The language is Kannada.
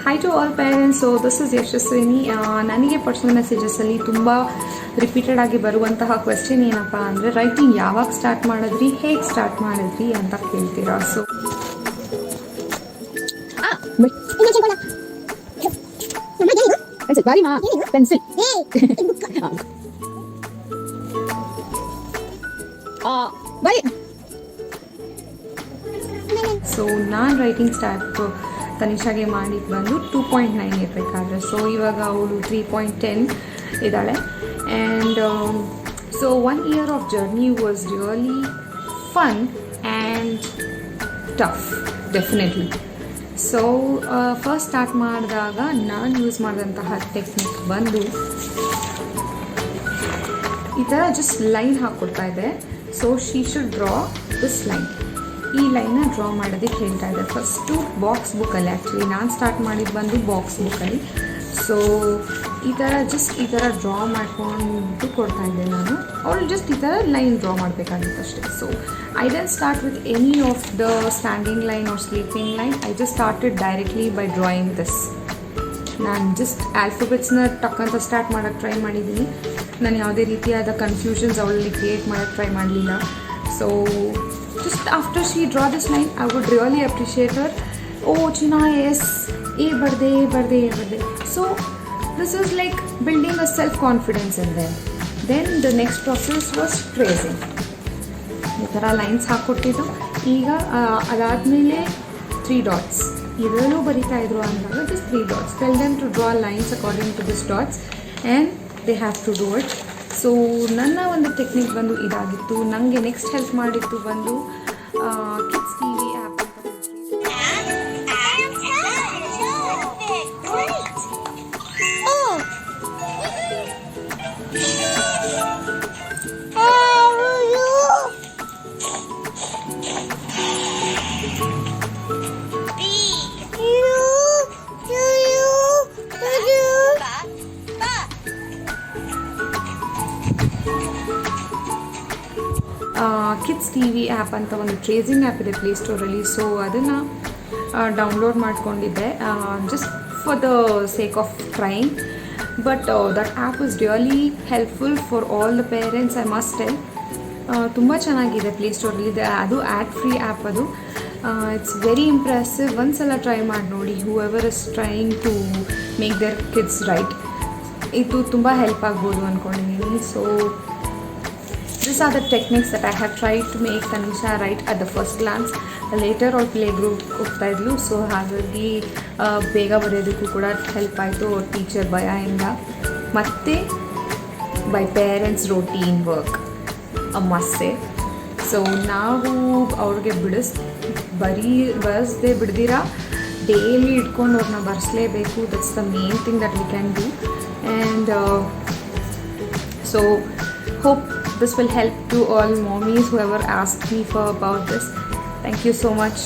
Hi to all parents. So this is Yashaswini. ನನಗೆ ಪರ್ಸನಲ್ ಮೆಸೇಜಸಲ್ಲಿ ತುಂಬ ರಿಪೀಟೆಡ್ ಆಗಿ ಬರುವಂತಹ ಕ್ವೆಶ್ಚನ್ ಏನಪ್ಪ ಅಂದರೆ ರೈಟಿಂಗ್ ಯಾವಾಗ ಸ್ಟಾರ್ಟ್ ಮಾಡಿದ್ರಿ, ಹೇಗೆ ಸ್ಟಾರ್ಟ್ ಮಾಡಿದ್ರಿ ಅಂತ ಕೇಳ್ತೀರಾ. ಸೊ ಪೆನ್ಸಿಲ್ ಸೊ ನಾನು ರೈಟಿಂಗ್ ಸ್ಟಾರ್ಟ್ ತನಿಷಾಗೆ ಮಾಡಿದ್ದು ಬಂದು 2.9 ಇರಬೇಕಾದ್ರೆ. ಸೊ ಇವಾಗ ಅವಳು 3.10 ಇದ್ದಾಳೆ. And so 1 year of journey was really fun and tough definitely. So first start ಮಾಡಿದಾಗ ನಾನು ಯೂಸ್ ಮಾಡಿದಂತಹ ಟೆಕ್ನಿಕ್ ಬಂದು ಈ ಥರ ಜಸ್ಟ್ ಲೈನ್ ಹಾಕ್ಕೊಡ್ತಾ ಇದೆ. So she should draw this line. ಈ ಲೈನ್ನ ಡ್ರಾ ಮಾಡೋದಕ್ಕೆ ಹೇಳ್ತಾ ಇದೆ. ಫಸ್ಟು ಬಾಕ್ಸ್ ಬುಕ್ಕಲ್ಲಿ, ಆ್ಯಕ್ಚುಲಿ ನಾನು ಸ್ಟಾರ್ಟ್ ಮಾಡಿದ್ದು ಬಂದು ಬಾಕ್ಸ್ ಬುಕ್ಕಲ್ಲಿ. ಸೊ ಈ ಥರ ಡ್ರಾ ಮಾಡ್ಕೊಂಡು ಕೊಡ್ತಾ ಇದ್ದೆ ನಾನು. ಅವಳು ಜಸ್ಟ್ ಈ ಥರ ಲೈನ್ ಡ್ರಾ ಮಾಡಬೇಕಾಗಿತ್ತು ಅಷ್ಟೇ. So I don't start with any of the standing line R sleeping line. I just started directly by drawing this. ನಾನು ಜಸ್ಟ್ ಆಲ್ಫಾಬೆಟ್ಸ್ನ ಟಕ್ ಅಂತ ಸ್ಟಾರ್ಟ್ ಮಾಡೋಕ್ಕೆ ಟ್ರೈ ಮಾಡಿದ್ದೀನಿ. ನಾನು ಯಾವುದೇ ರೀತಿಯಾದ ಕನ್ಫ್ಯೂಷನ್ಸ್ ಅವಳಲ್ಲಿ ಕ್ರಿಯೇಟ್ ಮಾಡೋಕ್ಕೆ ಟ್ರೈ ಮಾಡಲಿಲ್ಲ. So just after she draw this line, I would really appreciate her. Oh China, yes, A birthday. So this is like building a self-confidence in them. Then the next process was tracing. ಈ ಥರ ಲೈನ್ಸ್ ಹಾಕ್ಕೊಟ್ಟಿದ್ದು. ಈಗ ಅದಾದಮೇಲೆ 3 dots. ಇದರಲ್ಲೂ ಬರಿತಾ ಇದ್ರು ಅಂದಾಗ just 3 dots. Tell them to draw lines according to these dots and they have to do it. So ನನ್ನ ಒಂದು ಟೆಕ್ನಿಕ್ ಬಂದು ಇದಾಗಿತ್ತು. ನನಗೆ ನೆಕ್ಸ್ಟ್ ಹೆಲ್ಪ್ ಮಾಡಿದ್ದು ಬಂದು ಕಿಡ್ಸ್ ಟಿವಿ ಆ್ಯಪ್ ಅಂತ. ಕಿಡ್ಸ್ ಟಿ ವಿ ಆ್ಯಪ್ ಅಂತ ಒಂದು ಟ್ರೇಸಿಂಗ್ ಆ್ಯಪ್ ಇದೆ ಪ್ಲೇಸ್ಟೋರಲ್ಲಿ. ಸೊ ಅದನ್ನು ಡೌನ್ಲೋಡ್ ಮಾಡ್ಕೊಂಡಿದ್ದೆ just for the sake of trying. But that app is really helpful for all the parents, I must tell. ತುಂಬ ಚೆನ್ನಾಗಿದೆ ಪ್ಲೇಸ್ಟೋರಲ್ಲಿ ಇದೆ. ಅದು ಆ್ಯಡ್ ಫ್ರೀ ಆ್ಯಪ್. ಅದು ಇಟ್ಸ್ ವೆರಿ ಇಂಪ್ರೆಸಿವ್. ಒಂದ್ಸಲ ಟ್ರೈ ಮಾಡಿ ನೋಡಿ. Whoever is trying to make their kids write, ಇದು ತುಂಬ ಹೆಲ್ಪ್ ಆಗ್ಬೋದು ಅಂದ್ಕೊಂಡಿದ್ದೀನಿ. So these are the techniques that I have tried to make Tanisha write at the first glance. Later on play group ಹೋಗ್ತಾ ಇದ್ಲು. ಸೊ ಹಾಗಾಗಿ ಬೇಗ ಬರೆಯೋದಕ್ಕೂ ಕೂಡ ಹೆಲ್ಪ್ ಆಯಿತು ಟೀಚರ್ ಭಯದಿಂದ. ಮತ್ತು ಬೈ ಪೇರೆಂಟ್ಸ್ ರೋಟೀನ್ ವರ್ಕ್ ಮಸ್ಸೆ. ಸೊ ನಾವು ಅವ್ರಿಗೆ ಬರೆಸದೆ ಬಿಡ್ದಿರಾ ಡೈಲಿ ಇಟ್ಕೊಂಡು ಅವ್ರನ್ನ ಬರೆಸಲೇಬೇಕು. That's the main thing that we can do. And so hope this will help to all mommies who ever asked me for about this. Thank you so much.